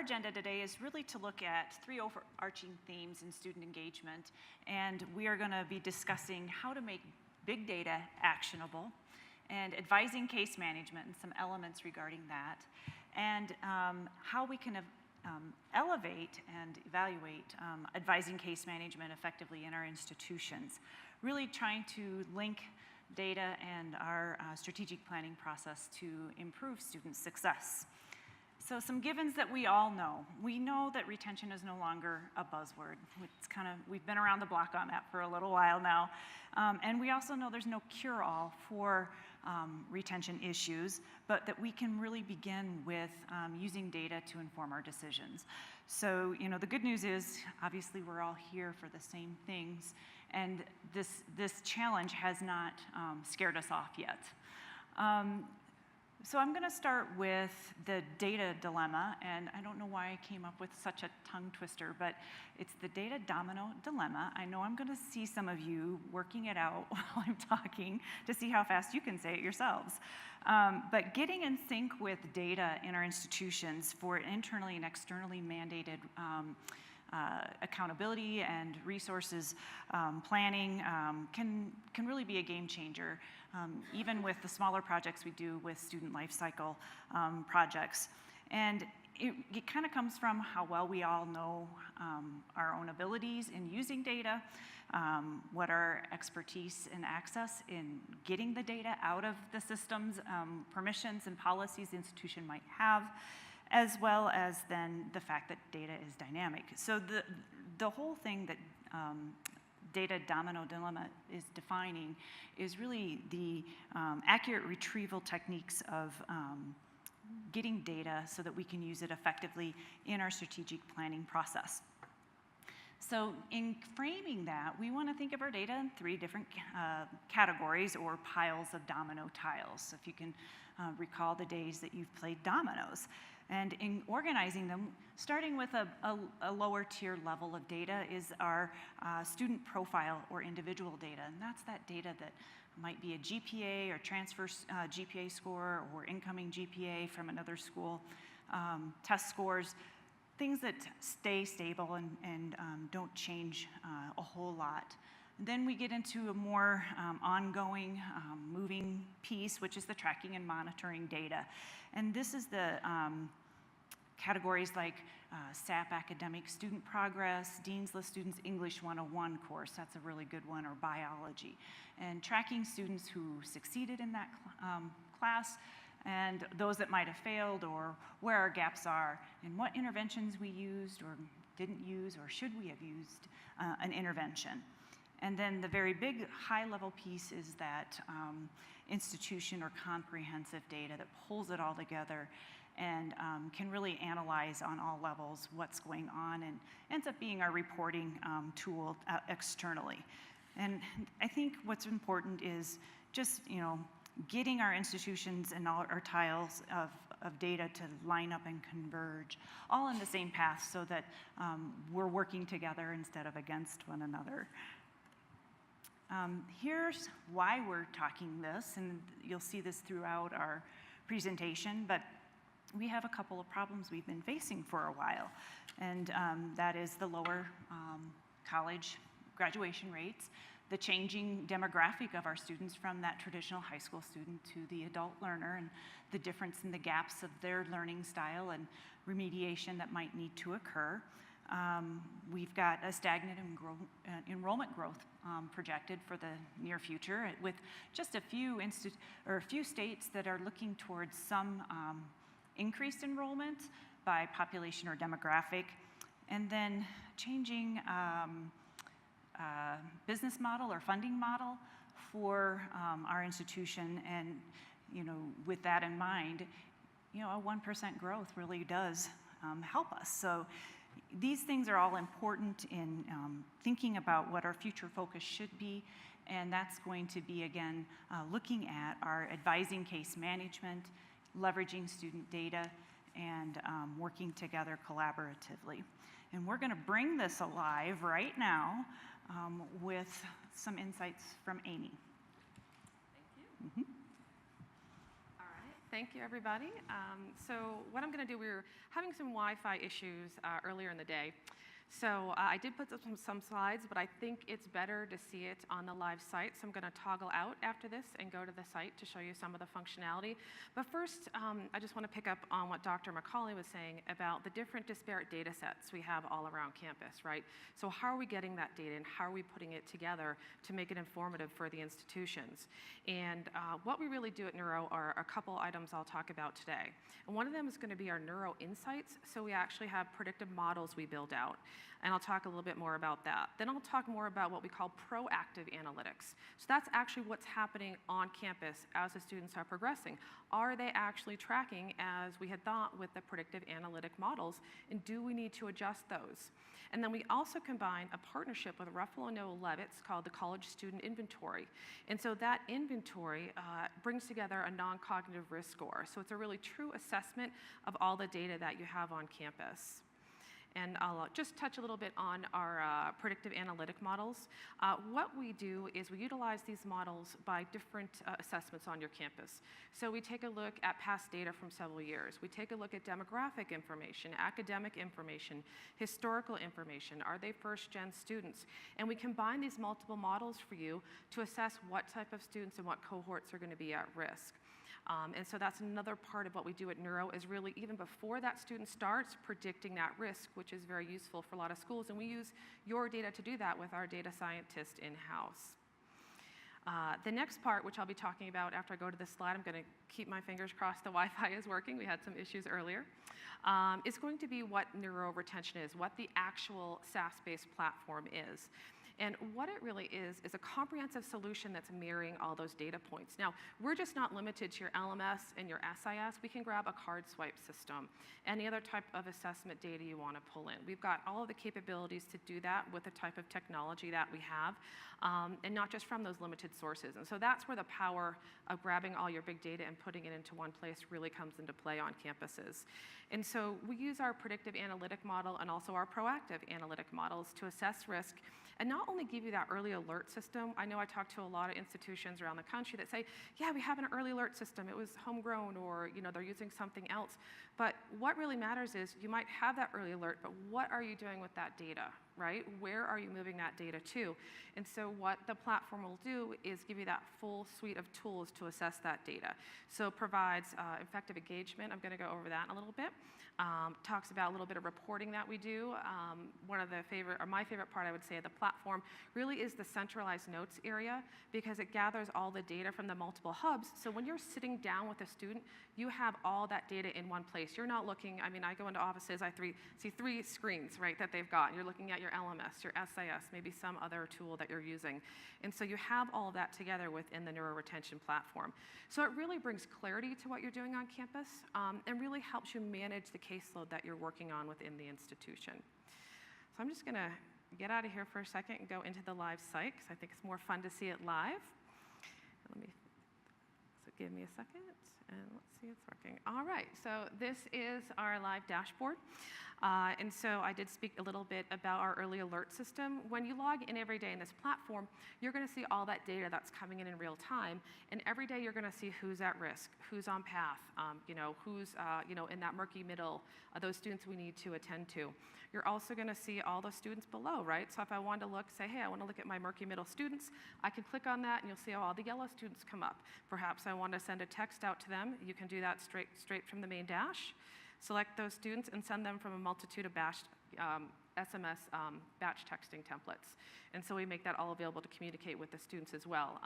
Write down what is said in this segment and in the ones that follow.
agenda today is really to look at 3 overarching themes in student engagement, and we are going to be discussing how to make big data actionable, and advising case management and some elements regarding that, and how we can elevate and evaluate advising case management effectively in our institutions, really trying to link data and our strategic planning process to improve student success. So some givens that we all know. We know that retention is no longer a buzzword. We've been around the block on that for a little while now. And we also know there's no cure-all for retention issues, but that we can really begin with using data to inform our decisions. So, the good news is, obviously, we're all here for the same things, and this challenge has not scared us off yet. So I'm going to start with the data dilemma, and I don't know why I came up with such a tongue twister, but it's the data domino dilemma. I know I'm going to see some of you working it out while I'm talking to see how fast you can say it yourselves. But getting in sync with data in our institutions for internally and externally mandated accountability and resources planning can really be a game changer, even with the smaller projects we do with student life cycle projects. And it kind of comes from how well we all know our own abilities in using data, what our expertise and access in getting the data out of the systems, permissions and policies the institution might have, as well as then the fact that data is dynamic. So the whole thing that data domino dilemma is defining is really the accurate retrieval techniques of getting data so that we can use it effectively in our strategic planning process. So in framing that, we want to think of our data in 3 different categories or piles of domino tiles. So if you can recall the days that you've played dominoes. And in organizing them, starting with a lower tier level of data is our student profile or individual data. And that's that data that might be a GPA or transfer GPA score or incoming GPA from another school, test scores, things that stay stable and don't change a whole lot. Then we get into a more ongoing, moving piece, which is the tracking and monitoring data. And this is the categories like SAP academic student progress, Dean's List students English 101 course, that's a really good one, or biology. And tracking students who succeeded in that class, and those that might have failed, or where our gaps are, and what interventions we used or didn't use, or should we have used an intervention. And then the very big high-level piece is that institution or comprehensive data that pulls it all together and can really analyze on all levels what's going on and ends up being our reporting tool externally. And I think what's important is just, getting our institutions and all our tiles of data to line up and converge, all in the same path so that we're working together instead of against one another. Here's why we're talking this, and you'll see this throughout our presentation, but we have a couple of problems we've been facing for a while, and that is the lower college graduation rates, the changing demographic of our students from that traditional high school student to the adult learner, and the difference in the gaps of their learning style and remediation that might need to occur. We've got a stagnant enrollment growth projected for the near future, with just a few states that are looking towards some increased enrollment by population or demographic, and then changing business model or funding model for our institution. And with that in mind, a 1% growth really does help us. So these things are all important in thinking about what our future focus should be, and that's going to be, again, looking at our advising case management, leveraging student data, and working together collaboratively. And we're going to bring this alive right now with some insights from Amy. Thank you. Mm-hmm. All right. Thank you, everybody. So what I'm going to do, we were having some Wi-Fi issues earlier in the day. So I did put some slides, but I think it's better to see it on the live site. So I'm going to toggle out after this and go to the site to show you some of the functionality. But first, I just want to pick up on what Dr. McCalley was saying about the different disparate data sets we have all around campus, right? So how are we getting that data and how are we putting it together to make it informative for the institutions? And what we really do at Neuro are a couple items I'll talk about today. And one of them is going to be our Neuro Insights. So we actually have predictive models we build out. And I'll talk a little bit more about that. Then I'll talk more about what we call proactive analytics. So that's actually what's happening on campus as the students are progressing. Are they actually tracking as we had thought with the predictive analytic models, and do we need to adjust those? And then we also combine a partnership with Ruffalo Noah Levitz called the College Student Inventory. And so that inventory brings together a non-cognitive risk score. So it's a really true assessment of all the data that you have on campus. And I'll just touch a little bit on our predictive analytic models. What we do is we utilize these models by different assessments on your campus. So we take a look at past data from several years. We take a look at demographic information, academic information, historical information. Are they first-gen students? And we combine these multiple models for you to assess what type of students and what cohorts are going to be at risk. And so that's another part of what we do at Neuro is really even before that student starts predicting that risk, which is very useful for a lot of schools. And we use your data to do that with our data scientist in-house. The next part, which I'll be talking about after I go to this slide, I'm going to keep my fingers crossed the Wi-Fi is working. We had some issues earlier. Is going to be what Neuro Retention is, what the actual SaaS-based platform is. And what it really is a comprehensive solution that's mirroring all those data points. Now, we're just not limited to your LMS and your SIS. We can grab a card swipe system, any other type of assessment data you want to pull in. We've got all of the capabilities to do that with the type of technology that we have, and not just from those limited sources. And so that's where the power of grabbing all your big data and putting it into one place really comes into play on campuses. And so we use our predictive analytic model and also our proactive analytic models to assess risk and not only give you that early alert system. I know I talk to a lot of institutions around the country that say, yeah, we have an early alert system. It was homegrown, or they're using something else. But what really matters is you might have that early alert, but what are you doing with that data, right? Where are you moving that data to? And so what the platform will do is give you that full suite of tools to assess that data. So it provides effective engagement. I'm going to go over that in a little bit. Talks about a little bit of reporting that we do. One of the my favorite part, I would say, of the platform really is the centralized notes area, because it gathers all the data from the multiple hubs. So when you're sitting down with a student, you have all that data in one place. You're not looking, I go into offices, I see three screens, right, that they've got. You're looking at your LMS, your SIS, maybe some other tool that you're using. And so you have all that together within the Neuro Retention platform. So it really brings clarity to what you're doing on campus, and really helps you manage the caseload that you're working on within the institution. So I'm just going to get out of here for a second and go into the live site, because I think it's more fun to see it live. So give me a second, and let's see, it's working. All right, so this is our live dashboard. And so I did speak a little bit about our early alert system. When you log in every day in this platform, you're going to see all that data that's coming in real time. And every day you're going to see who's at risk, who's on path, who's in that murky middle, those students we need to attend to. You're also going to see all the students below, right? So if I want to say, hey, I want to look at my murky middle students, I can click on that and you'll see all the yellow students come up. Perhaps I want to send a text out to them. You can do that straight from the main dash. Select those students and send them from a multitude of SMS batch texting templates. And so we make that all available to communicate with the students as well.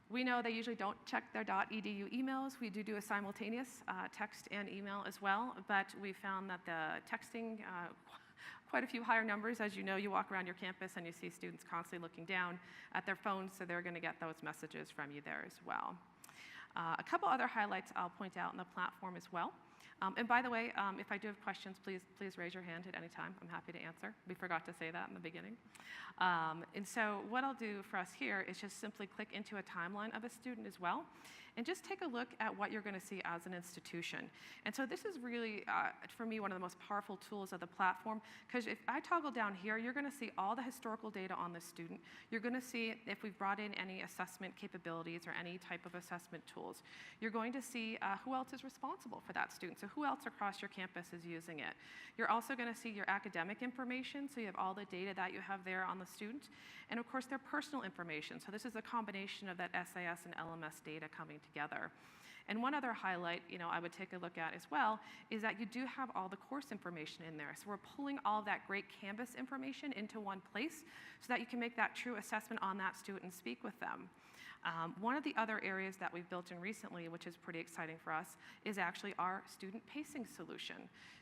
We know they usually don't check their .edu emails. We do a simultaneous text and email as well, but we found that the texting, quite a few higher numbers. As you know, you walk around your campus and you see students constantly looking down at their phones, so they're going to get those messages from you there as well. A couple other highlights I'll point out in the platform as well. And by the way, if I do have questions, please raise your hand at any time. I'm happy to answer. We forgot to say that in the beginning. And so what I'll do for us here is just simply click into a timeline of a student as well, and just take a look at what you're going to see as an institution. And so this is really, for me, one of the most powerful tools of the platform, because if I toggle down here, you're going to see all the historical data on the student. You're going to see if we've brought in any assessment capabilities or any type of assessment tools. You're going to see who else is responsible for that student, so who else across your campus is using it. You're also going to see your academic information, so you have all the data that you have there on the student, and of course their personal information. So this is a combination of that SIS and LMS data coming together. And one other highlight, I would take a look at as well, is that you do have all the course information in there. So we're pulling all that great Canvas information into one place so that you can make that true assessment on that student and speak with them. One of the other areas that we've built in recently, which is pretty exciting for us, is actually our student pacing solution.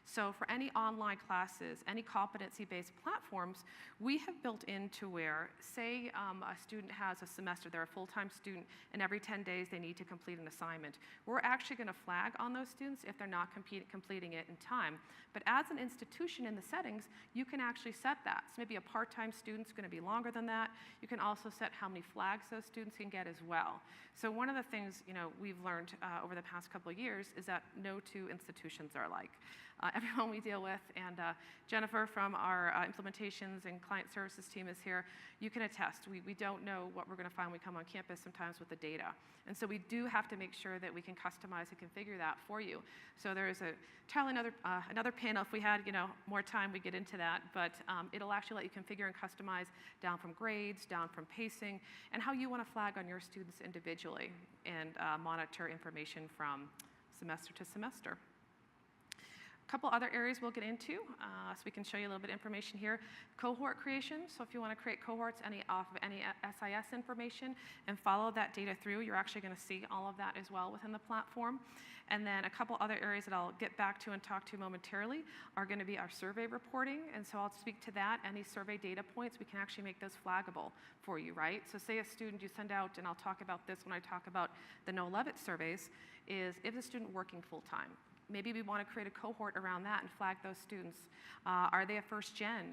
So for any online classes, any competency-based platforms, we have built into where, say a student has a semester, they're a full-time student, and every 10 days they need to complete an assignment. We're actually going to flag on those students if they're not completing it in time. But as an institution in the settings, you can actually set that. So maybe a part-time student's going to be longer than that. You can also set how many flags those students can get as well. So one of the things we've learned over the past couple of years is that no two institutions are alike. Everyone we deal with, and Jennifer from our implementations and client services team is here. You can attest, we don't know what we're going to find when we come on campus sometimes with the data. And so we do have to make sure that we can customize and configure that for you. So there is another panel. If we had more time, we get into that. But it'll actually let you configure and customize down from grades, down from pacing, and how you want to flag on your students individually and monitor information from semester to semester. A couple other areas we'll get into, so we can show you a little bit of information here. Cohort creation, so if you want to create cohorts off of any SIS information and follow that data through, you're actually going to see all of that as well within the platform. And then a couple other areas that I'll get back to and talk to momentarily are going to be our survey reporting, and so I'll speak to that. Any survey data points, we can actually make those flaggable for you, right? So say a student you send out, and I'll talk about this when I talk about the No-Levitt surveys, is if the student working full-time. Maybe we want to create a cohort around that and flag those students. Are they a first gen?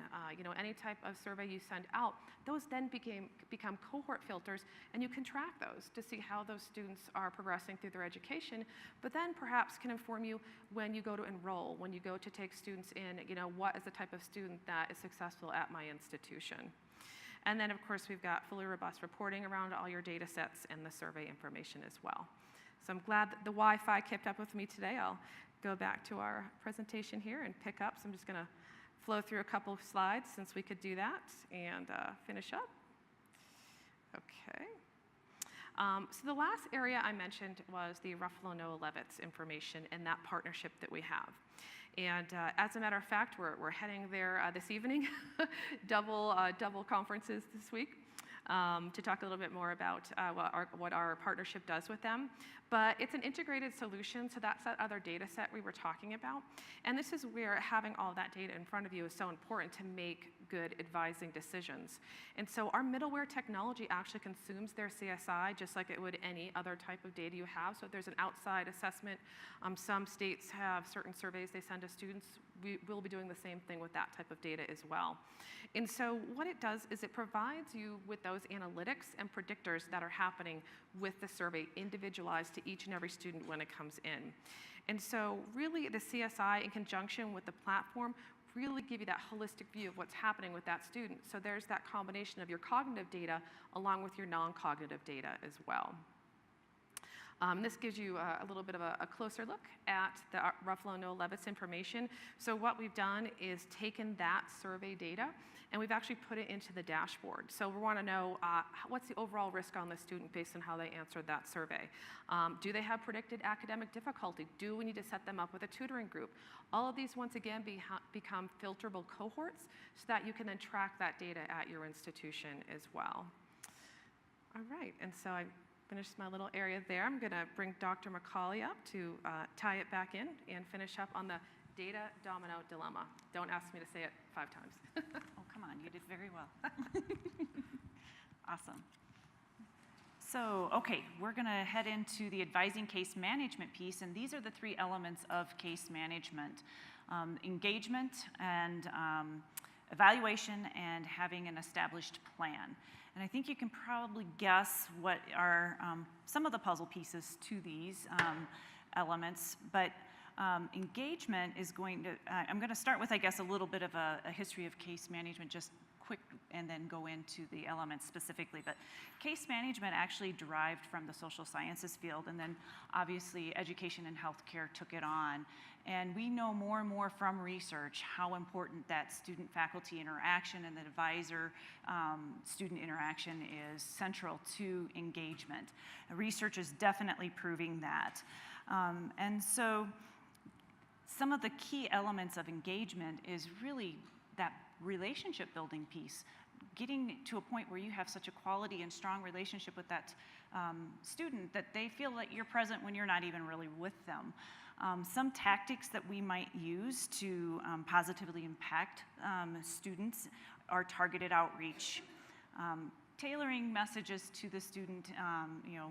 Any type of survey you send out, those then become cohort filters, and you can track those to see how those students are progressing through their education, but then perhaps can inform you when you go to enroll, when you go to take students in, what is the type of student that is successful at my institution. And then, of course, we've got fully robust reporting around all your data sets and the survey information as well. So I'm glad that the Wi-Fi kept up with me today. I'll go back to our presentation here and pick up. So I'm just going to flow through a couple of slides since we could do that and finish up. Okay. So the last area I mentioned was the Ruffalo Noah Levitz information and that partnership that we have. And as a matter of fact, we're heading there this evening, double conferences this week. To talk a little bit more about what our partnership does with them. But it's an integrated solution, so that's that other data set we were talking about. And this is where having all that data in front of you is so important to make good advising decisions. And so our middleware technology actually consumes their CSI just like it would any other type of data you have. So if there's an outside assessment, some states have certain surveys they send to students. We will be doing the same thing with that type of data as well. And so what it does is it provides you with those analytics and predictors that are happening with the survey, individualized to each and every student when it comes in. And so really the CSI in conjunction with the platform really give you that holistic view of what's happening with that student. So there's that combination of your cognitive data along with your non-cognitive data as well. This gives you a little bit of a closer look at the Ruffalo Noah Levitz information. So what we've done is taken that survey data and we've actually put it into the dashboard. So we want to know what's the overall risk on the student based on how they answered that survey. Do they have predicted academic difficulty? Do we need to set them up with a tutoring group? All of these, once again, become filterable cohorts so that you can then track that data at your institution as well. All right, and so I finished my little area there. I'm going to bring Dr. McCalley up to tie it back in and finish up on the data domino dilemma. Don't ask me to say it 5 times. Oh, come on, you did very well. Awesome. So, okay, we're going to head into the advising case management piece, and these are the 3 elements of case management: engagement and evaluation and having an established plan. And I think you can probably guess what are some of the puzzle pieces to these elements, but engagement is going to, I'm going to start with, I guess, a little bit of a history of case management, just quick, and then go into the elements specifically. But case management actually derived from the social sciences field, and then obviously education and healthcare took it on. And we know more and more from research how important that student-faculty interaction and the advisor-student interaction is central to engagement. Research is definitely proving that. And so some of the key elements of engagement is really that relationship building piece, getting to a point where you have such a quality and strong relationship with that student that they feel that you're present when you're not even really with them. Some tactics that we might use to positively impact students are targeted outreach. Tailoring messages to the student,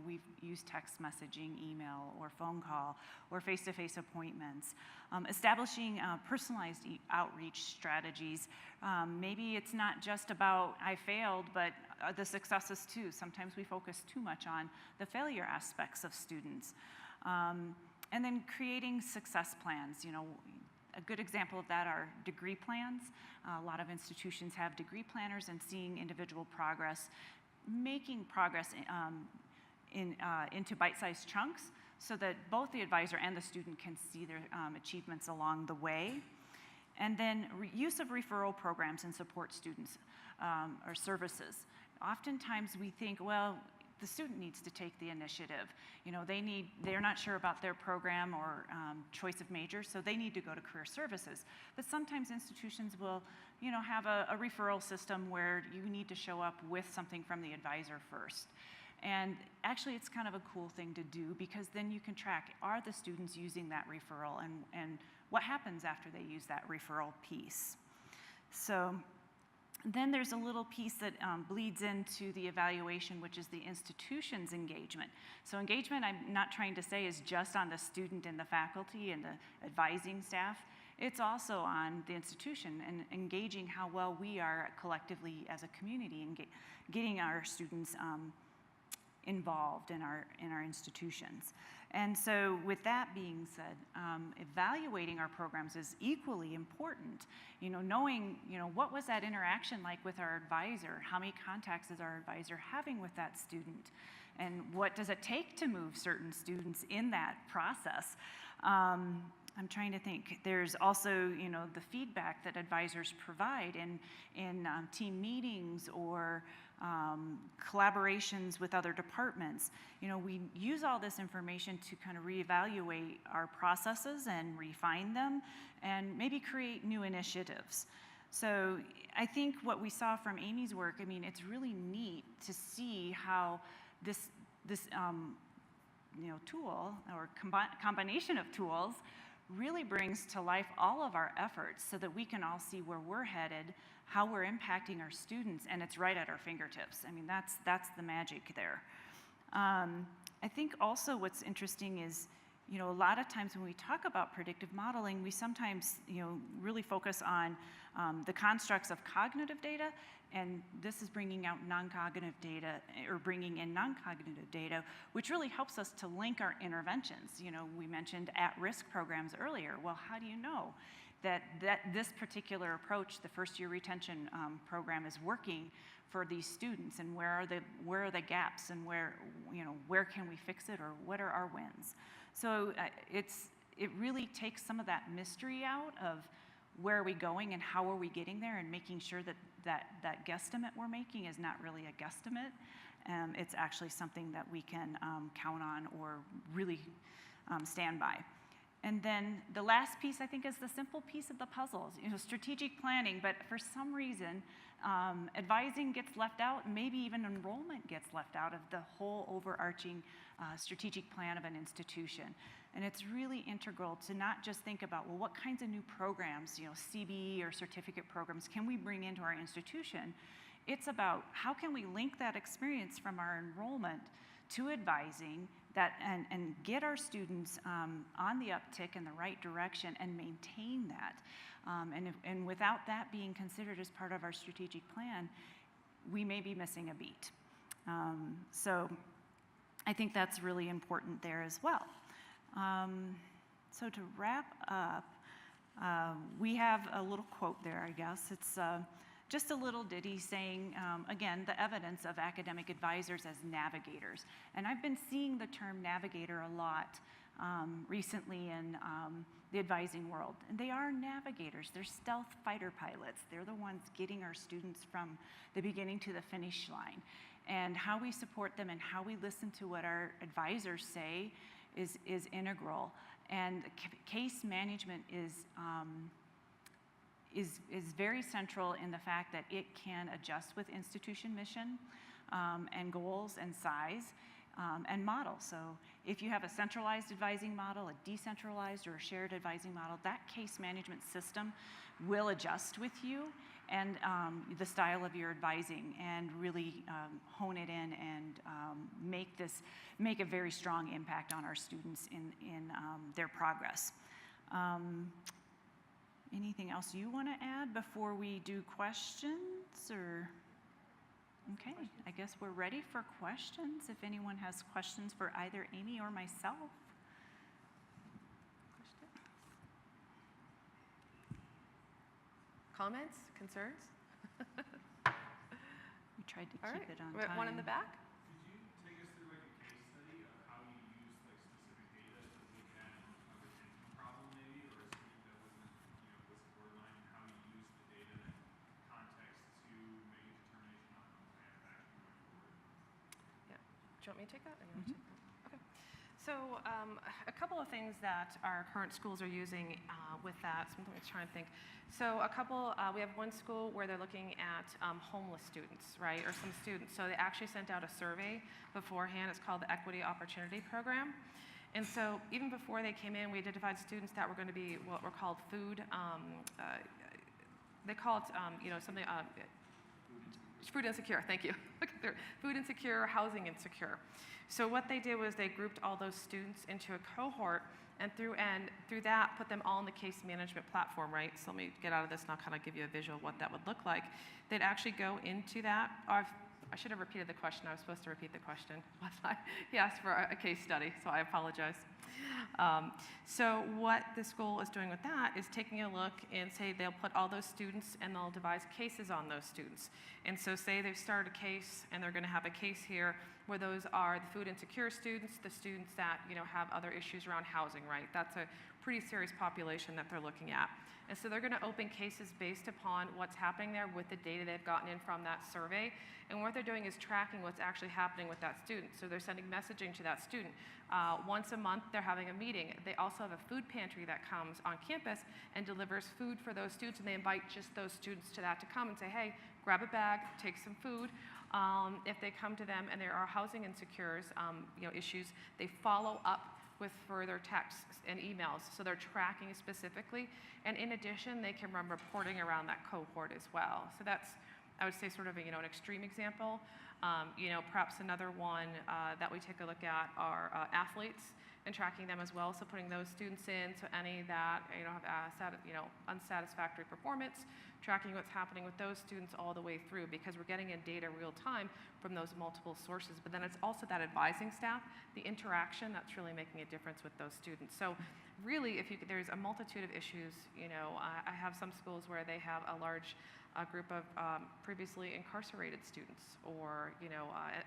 we've used text messaging, email, or phone call, or face-to-face appointments. Establishing personalized outreach strategies. Maybe it's not just about I failed, but the successes too. Sometimes we focus too much on the failure aspects of students. And then creating success plans. A good example of that are degree plans. A lot of institutions have degree planners, and seeing individual progress, making progress into bite-sized chunks so that both the advisor and the student can see their achievements along the way. And then use of referral programs and support students or services. Oftentimes we think, well, the student needs to take the initiative. They're not sure about their program or choice of major, so they need to go to career services. But sometimes institutions will, have a referral system where you need to show up with something from the advisor first. And actually, it's kind of a cool thing to do, because then you can track, are the students using that referral, and what happens after they use that referral piece. So then there's a little piece that bleeds into the evaluation, which is the institution's engagement. So engagement, I'm not trying to say, is just on the student and the faculty and the advising staff. It's also on the institution and engaging how well we are collectively as a community and getting our students involved in our institutions. And so with that being said, evaluating our programs is equally important. Knowing, what was that interaction like with our advisor? How many contacts is our advisor having with that student? And what does it take to move certain students in that process? I'm trying to think. There's also, the feedback that advisors provide in team meetings or collaborations with other departments. We use all this information to kind of reevaluate our processes and refine them and maybe create new initiatives. So I think what we saw from Amy's work, it's really neat to see how this tool or combination of tools really brings to life all of our efforts so that we can all see where we're headed, how we're impacting our students, and it's right at our fingertips. That's the magic there. I think also what's interesting is, a lot of times when we talk about predictive modeling, we sometimes, really focus on the constructs of cognitive data, and this is bringing out non-cognitive data, or bringing in non-cognitive data, which really helps us to link our interventions. We mentioned at-risk programs earlier. Well, how do you know that this particular approach, the first-year retention program, is working for these students, and where are the gaps, and where can we fix it, or what are our wins? So it really takes some of that mystery out of where are we going and how are we getting there, and making sure that guesstimate we're making is not really a guesstimate. It's actually something that we can count on or really stand by. And then the last piece, I think, is the simple piece of the puzzle, strategic planning, but for some reason, advising gets left out, maybe even enrollment gets left out of the whole overarching strategic plan of an institution. And it's really integral to not just think about, well, what kinds of new programs, CBE or certificate programs, can we bring into our institution? It's about how can we link that experience from our enrollment to advising and get our students on the uptick in the right direction and maintain that. And without that being considered as part of our strategic plan, we may be missing a beat. So I think that's really important there as well. So to wrap up, we have a little quote there, I guess. It's just a little ditty saying, again, the evidence of academic advisors as navigators. And I've been seeing the term navigator a lot recently in the advising world. And they are navigators. They're stealth fighter pilots. They're the ones getting our students from the beginning to the finish line. And how we support them and how we listen to what our advisors say is integral. And case management is very central in the fact that it can adjust with institution mission and goals and size and model. So if you have a centralized advising model, a decentralized or a shared advising model, that case management system will adjust with you and the style of your advising and really hone it in and make a very strong impact on our students in their progress. Anything else you want to add before we do questions? Or okay, I guess we're ready for questions. If anyone has questions for either Amy or myself. Comments, concerns? We tried to keep it on time. One in the back? Could you take us through like a case study of how you use like specific data to look at a retention problem maybe, or a student that was borderline, and how you use the data and context to make a determination on the plan of action going forward? Yeah. Do you want me to take that? Or you want to take that? Okay. So a couple of things that our current schools are using with that. So I'm trying to think. So we have one school where they're looking at homeless students, right, or some students. So they actually sent out a survey beforehand. It's called the Equity Opportunity Program. And so even before they came in, we identified students that were going to be what were called food. They call it, something. Food insecure, thank you. Food insecure, housing insecure. So what they did was they grouped all those students into a cohort, and through that, put them all in the case management platform, right? So let me get out of this and I'll kind of give you a visual of what that would look like. They'd actually go into that. I should have repeated the question. I was supposed to repeat the question. He asked for a case study, so I apologize. So what the school is doing with that is taking a look and say they'll put all those students and they'll devise cases on those students. And so say they've started a case and they're going to have a case here where those are the food insecure students, the students that have other issues around housing, right? That's a pretty serious population that they're looking at. And so they're going to open cases based upon what's happening there with the data they've gotten in from that survey. And what they're doing is tracking what's actually happening with that student. So they're sending messaging to that student. Once a month, they're having a meeting. They also have a food pantry that comes on campus and delivers food for those students. And they invite just those students to that to come and say, hey, grab a bag, take some food. If they come to them and there are housing insecures, issues, they follow up with further texts and emails. So they're tracking specifically. And in addition, they can run reporting around that cohort as well. So that's, I would say, sort of an extreme example. Perhaps another one that we take a look at are athletes and tracking them as well. So putting those students in, so any that have unsatisfactory performance, tracking what's happening with those students all the way through, because we're getting in data real time from those multiple sources. But then it's also that advising staff, the interaction that's really making a difference with those students. So really, there's a multitude of issues. I have some schools where they have a large group of previously incarcerated students, or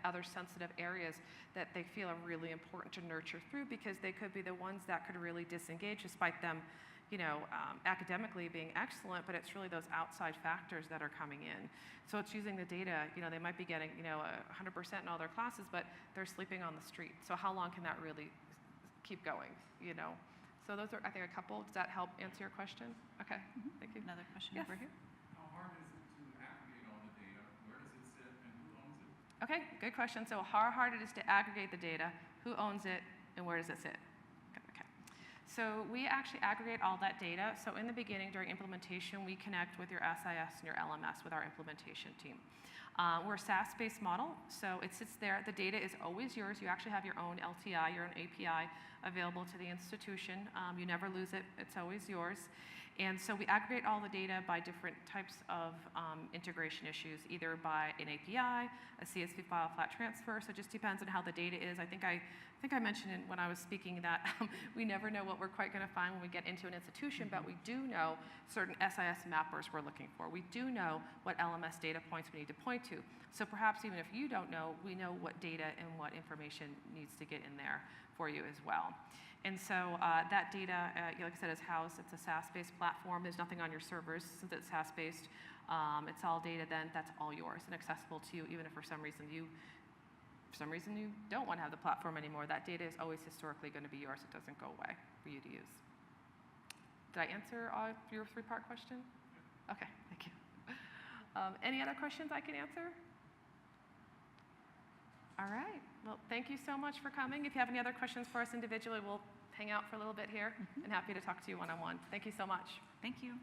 other sensitive areas that they feel are really important to nurture through, because they could be the ones that could really disengage despite them academically being excellent, but it's really those outside factors that are coming in. So it's using the data. They might be getting 100% in all their classes, but they're sleeping on the street. So how long can that really keep going? So those are, I think, a couple. Does that help answer your question? Okay, thank you. Another question Yes. over here. How hard is it to aggregate all the data? Where does it sit and who owns it? Okay, good question. So how hard it is to aggregate the data, who owns it, and where does it sit? Okay. So we actually aggregate all that data. So in the beginning, during implementation, we connect with your SIS and your LMS with our implementation team. We're a SaaS-based model, so it sits there. The data is always yours. You actually have your own LTI, your own API available to the institution. You never lose it. It's always yours. And so we aggregate all the data by different types of integration issues, either by an API, a CSV file, flat transfer. So it just depends on how the data is. I think I mentioned when I was speaking that we never know what we're quite going to find when we get into an institution, but we do know certain SIS mappers we're looking for. We do know what LMS data points we need to point to. So perhaps even if you don't know, we know what data and what information needs to get in there for you as well. And so that data, like I said, is housed. It's a SaaS-based platform. There's nothing on your servers since it's SaaS-based. It's all data then. That's all yours and accessible to you, even if for some reason you don't want to have the platform anymore. That data is always historically going to be yours. It doesn't go away for you to use. Did I answer your three-part question? Okay, thank you. Any other questions I can answer? All right. Well, thank you so much for coming. If you have any other questions for us individually, we'll hang out for a little bit here and happy to talk to you one-on-one. Thank you so much. Thank you.